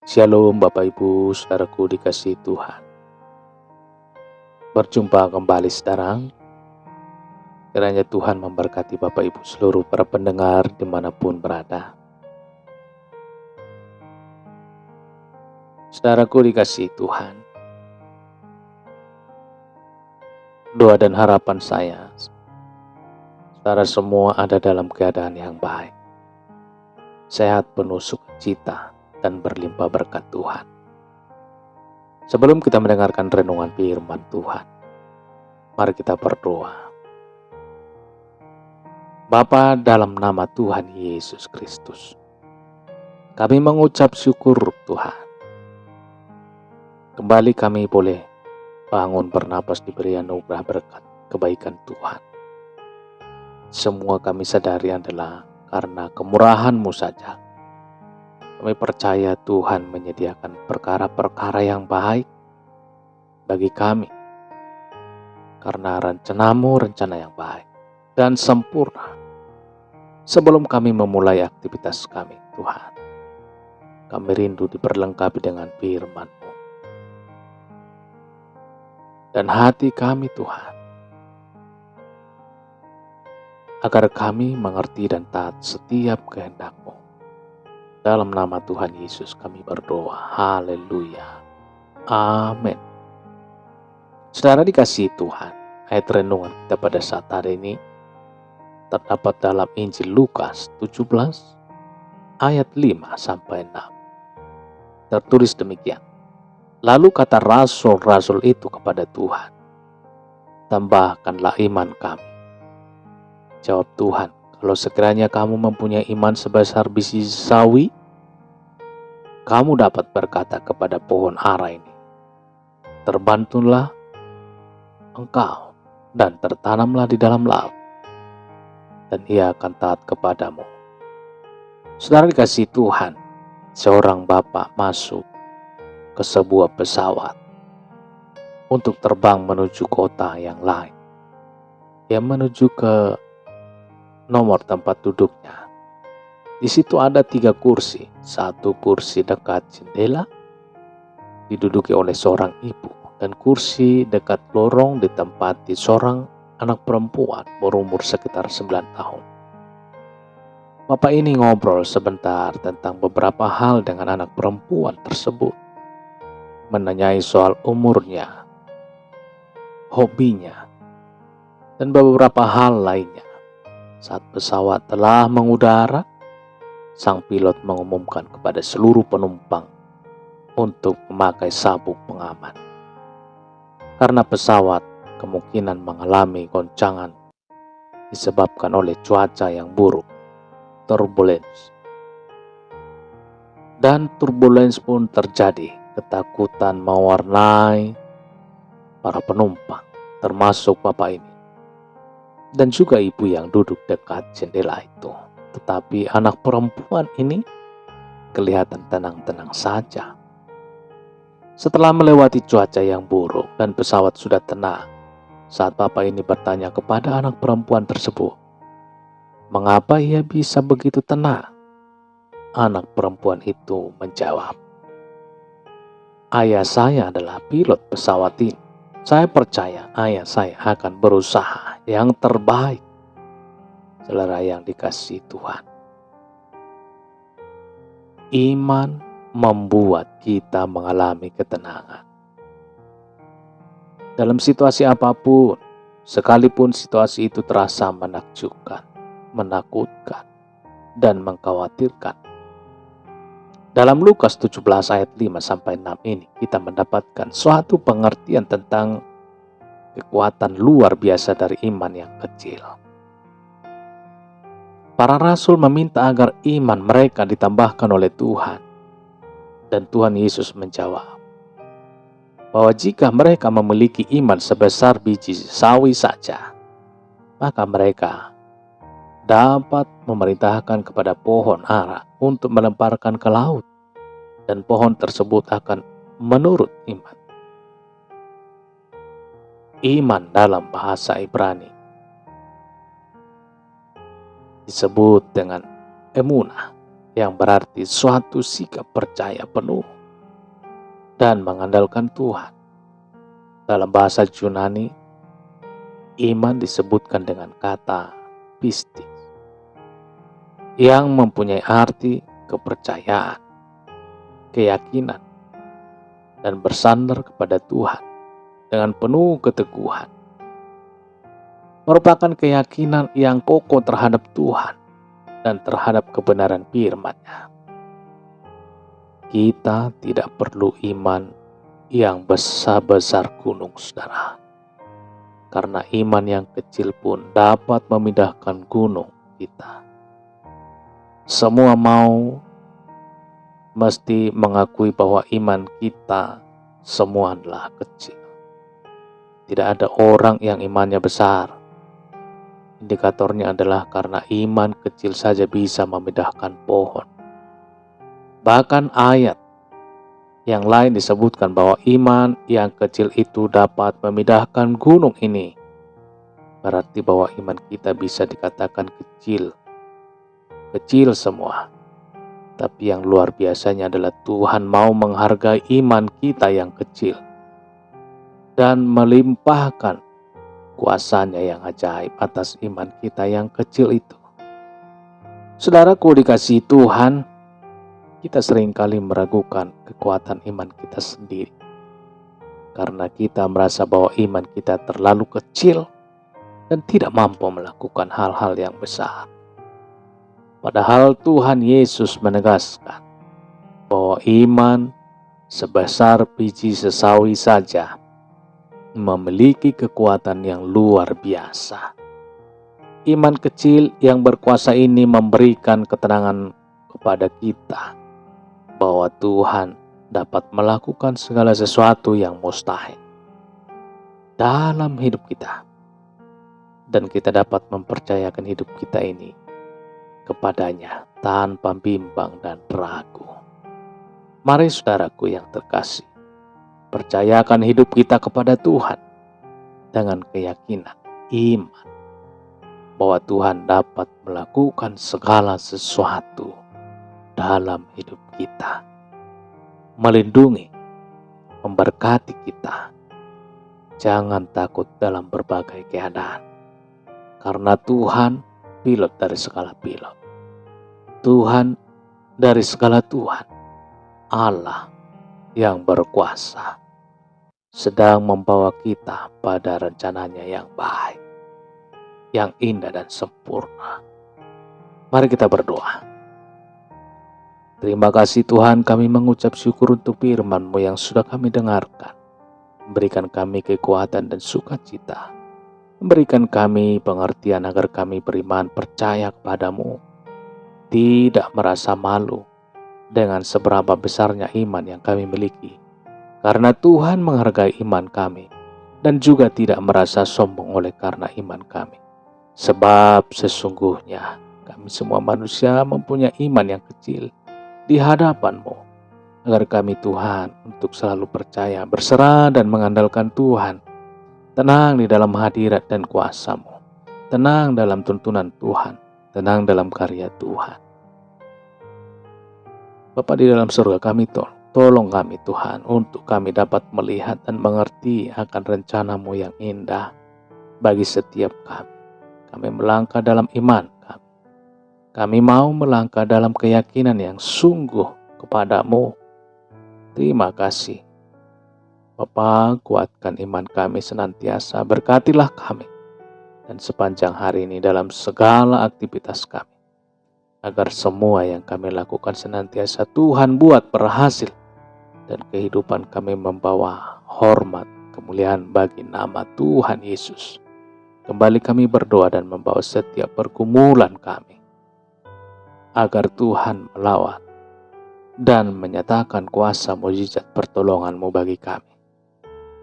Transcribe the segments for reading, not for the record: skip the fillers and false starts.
Shalom Bapak Ibu, saudaraku dikasihi Tuhan. Berjumpa kembali sekarang. Kiranya Tuhan memberkati Bapak Ibu seluruh para pendengar dimanapun berada. Saudaraku dikasihi Tuhan. Doa dan harapan saya, saudara semua ada dalam keadaan yang baik. Sehat, penuh sukacita, dan berlimpah berkat Tuhan. Sebelum kita mendengarkan renungan firman Tuhan, mari kita berdoa. Bapa, dalam nama Tuhan Yesus Kristus, kami mengucap syukur Tuhan. Kembali kami boleh bangun bernapas diberi anugerah berkat kebaikan Tuhan. Semua kami sadari adalah karena kemurahan-Mu saja. Kami percaya Tuhan menyediakan perkara-perkara yang baik bagi kami. Karena rencana-Mu rencana yang baik dan sempurna. Sebelum kami memulai aktivitas kami, Tuhan, kami rindu diperlengkapi dengan firman-Mu. Dan hati kami, Tuhan, agar kami mengerti dan taat setiap kehendak-Mu. Dalam nama Tuhan Yesus kami berdoa. Haleluya. Amin. Saudara dikasihi Tuhan, ayat renungan kita pada saat hari ini terdapat dalam Injil Lukas 17 ayat 5-6. Tertulis demikian. Lalu kata rasul-rasul itu kepada Tuhan, tambahkanlah iman kami. Jawab Tuhan, kalau sekiranya kamu mempunyai iman sebesar biji sawi, kamu dapat berkata kepada pohon ara ini, terbantulah engkau dan tertanamlah di dalam laut, dan ia akan taat kepadamu. Saudara dikasihi Tuhan, seorang bapak masuk ke sebuah pesawat untuk terbang menuju kota yang lain. Dia menuju ke nomor tempat duduknya. Di situ ada 3 kursi. 1 kursi dekat jendela diduduki oleh seorang ibu, dan kursi dekat lorong ditempati seorang anak perempuan berumur sekitar 9 tahun. Bapak ini ngobrol sebentar tentang beberapa hal dengan anak perempuan tersebut. Menanyai soal umurnya, hobinya, dan beberapa hal lainnya. Saat pesawat telah mengudara, sang pilot mengumumkan kepada seluruh penumpang untuk memakai sabuk pengaman. Karena pesawat kemungkinan mengalami goncangan disebabkan oleh cuaca yang buruk, turbulence. Dan turbulence pun terjadi. Ketakutan mewarnai para penumpang, termasuk bapak ini. Dan juga ibu yang duduk dekat jendela itu. Tetapi anak perempuan ini kelihatan tenang-tenang saja. Setelah melewati cuaca yang buruk dan pesawat sudah tenang, saat bapak ini bertanya kepada anak perempuan tersebut, mengapa ia bisa begitu tenang? Anak perempuan itu menjawab, ayah saya adalah pilot pesawat ini. Saya percaya ayah saya akan berusaha yang terbaik. Saudara yang dikasihi Tuhan, iman membuat kita mengalami ketenangan. Dalam situasi apapun, sekalipun situasi itu terasa menakjubkan, menakutkan, dan mengkhawatirkan. Dalam Lukas 17 ayat 5-6 ini kita mendapatkan suatu pengertian tentang kekuatan luar biasa dari iman yang kecil. Para rasul meminta agar iman mereka ditambahkan oleh Tuhan. Dan Tuhan Yesus menjawab bahwa jika mereka memiliki iman sebesar biji sawi saja, maka mereka dapat memerintahkan kepada pohon ara untuk melemparkan ke laut, dan pohon tersebut akan menurut iman. Iman dalam bahasa Ibrani disebut dengan emunah, yang berarti suatu sikap percaya penuh dan mengandalkan Tuhan. Dalam bahasa Yunani, iman disebutkan dengan kata pistis, yang mempunyai arti kepercayaan, keyakinan, dan bersandar kepada Tuhan dengan penuh keteguhan. Merupakan keyakinan yang kokoh terhadap Tuhan dan terhadap kebenaran firman-Nya. Kita tidak perlu iman yang besar-besar gunung, saudara. Karena iman yang kecil pun dapat memindahkan gunung kita. Semua mesti mengakui bahwa iman kita semua adalah kecil. Tidak ada orang yang imannya besar. Indikatornya adalah karena iman kecil saja bisa memindahkan pohon. Bahkan ayat yang lain disebutkan bahwa iman yang kecil itu dapat memindahkan gunung ini. Berarti bahwa iman kita bisa dikatakan kecil. Kecil semua. Tapi yang luar biasanya adalah Tuhan mau menghargai iman kita yang kecil dan melimpahkan kuasa-Nya yang ajaib atas iman kita yang kecil itu. Saudaraku dikasihi Tuhan, kita seringkali meragukan kekuatan iman kita sendiri. Karena kita merasa bahwa iman kita terlalu kecil dan tidak mampu melakukan hal-hal yang besar. Padahal Tuhan Yesus menegaskan bahwa iman sebesar biji sesawi saja memiliki kekuatan yang luar biasa. Iman kecil yang berkuasa ini memberikan ketenangan kepada kita bahwa Tuhan dapat melakukan segala sesuatu yang mustahil dalam hidup kita. Dan kita dapat mempercayakan hidup kita ini kepada-Nya tanpa bimbang dan ragu. Mari saudaraku yang terkasih, percayakan hidup kita kepada Tuhan dengan keyakinan, iman, bahwa Tuhan dapat melakukan segala sesuatu dalam hidup kita. Melindungi, memberkati kita. Jangan takut dalam berbagai keadaan. Karena Tuhan pilot dari segala pilot. Tuhan dari segala Tuhan, Allah yang berkuasa, sedang membawa kita pada rencananya yang baik, yang indah dan sempurna. Mari kita berdoa. Terima kasih Tuhan, kami mengucap syukur untuk firman-Mu yang sudah kami dengarkan. Berikan kami kekuatan dan sukacita. Berikan kami pengertian agar kami beriman percaya kepadamu. Tidak merasa malu dengan seberapa besarnya iman yang kami miliki. Karena Tuhan menghargai iman kami. Dan juga tidak merasa sombong oleh karena iman kami. Sebab sesungguhnya kami semua manusia mempunyai iman yang kecil di hadapan-Mu. Agar kami Tuhan untuk selalu percaya, berserah dan mengandalkan Tuhan. Tenang di dalam hadirat dan kuasa-Mu. Tenang dalam tuntunan Tuhan. Tenang dalam karya Tuhan. Bapa di dalam surga, kami tolong kami Tuhan untuk kami dapat melihat dan mengerti akan rencana-Mu yang indah bagi setiap kami. Kami melangkah dalam iman kami. Kami mau melangkah dalam keyakinan yang sungguh kepadamu. Terima kasih. Bapa, kuatkan iman kami senantiasa, berkatilah kami dan sepanjang hari ini dalam segala aktivitas kami, agar semua yang kami lakukan senantiasa Tuhan buat berhasil dan kehidupan kami membawa hormat, kemuliaan bagi nama Tuhan Yesus. Kembali kami berdoa dan membawa setiap pergumulan kami, agar Tuhan melawat dan menyatakan kuasa mujizat pertolongan-Mu bagi kami.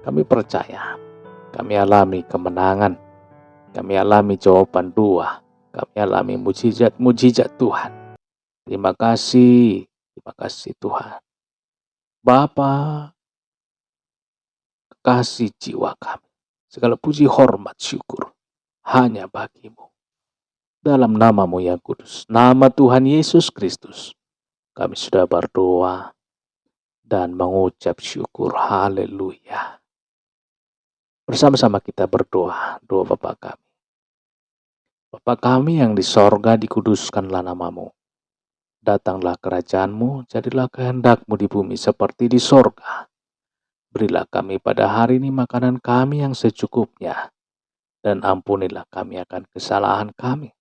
Kami percaya, kami alami kemenangan, kami alami jawaban doa, kami alami mujizat-mujizat Tuhan. Terima kasih Tuhan. Bapa, kasih jiwa kami, segala puji hormat syukur hanya bagi-Mu. Dalam nama-Mu yang kudus, nama Tuhan Yesus Kristus, Kami sudah berdoa dan mengucap syukur. Haleluya. Bersama-sama kita berdoa, doa Bapa kami. Bapa kami yang di sorga, dikuduskanlah namamu. Datanglah kerajaanmu, jadilah kehendakmu di bumi seperti di sorga. Berilah kami pada hari ini makanan kami yang secukupnya, dan ampunilah kami akan kesalahan kami,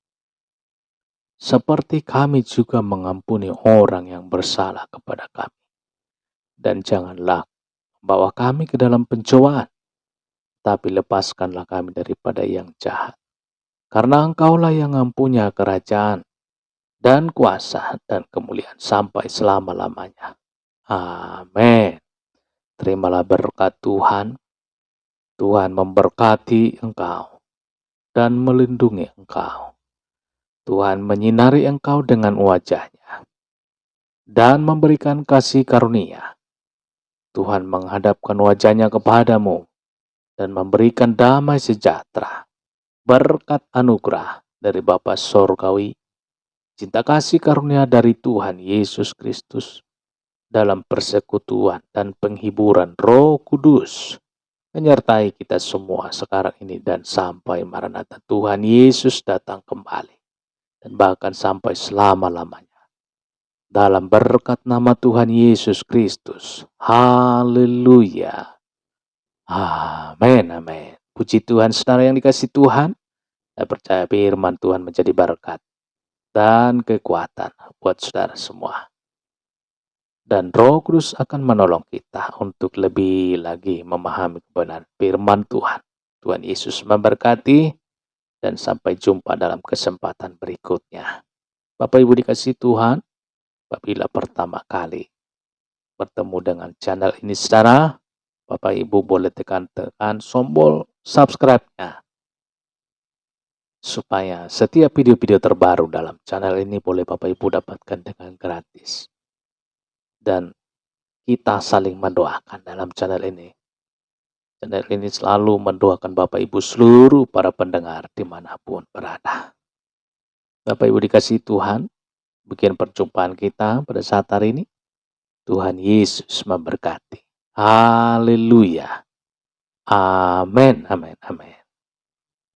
seperti kami juga mengampuni orang yang bersalah kepada kami. Dan janganlah bawa kami ke dalam pencobaan, tapi lepaskanlah kami daripada yang jahat. Karena Engkaulah yang mempunyai kerajaan, dan kuasa, dan kemuliaan sampai selama-lamanya. Amin. Terimalah berkat Tuhan. Tuhan memberkati engkau dan melindungi engkau. Tuhan menyinari engkau dengan wajah-Nya dan memberikan kasih karunia. Tuhan menghadapkan wajah-Nya kepadamu dan memberikan damai sejahtera. Berkat anugerah dari Bapa Sorgawi, cinta kasih karunia dari Tuhan Yesus Kristus, dalam persekutuan dan penghiburan Roh Kudus, menyertai kita semua sekarang ini dan sampai Maranatha Tuhan Yesus datang kembali, dan bahkan sampai selama-lamanya. Dalam berkat nama Tuhan Yesus Kristus. Haleluya. Amin, amin. Puji Tuhan, saudara yang dikasihi Tuhan. Saya percaya firman Tuhan menjadi berkat dan kekuatan buat saudara semua. Dan Roh Kudus akan menolong kita untuk lebih lagi memahami kebenaran firman Tuhan. Tuhan Yesus memberkati, dan sampai jumpa dalam kesempatan berikutnya. Bapak Ibu dikasihi Tuhan, apabila pertama kali bertemu dengan channel ini saudara, Bapak Ibu boleh tekan-tekan tombol subscribe-nya, supaya setiap video-video terbaru dalam channel ini boleh Bapak Ibu dapatkan dengan gratis. Dan kita saling mendoakan dalam channel ini. Channel ini selalu mendoakan Bapak Ibu seluruh para pendengar dimanapun berada. Bapak Ibu dikasihi Tuhan, bikin perjumpaan kita pada saat hari ini. Tuhan Yesus memberkati. Haleluya. Amin, amin, amin.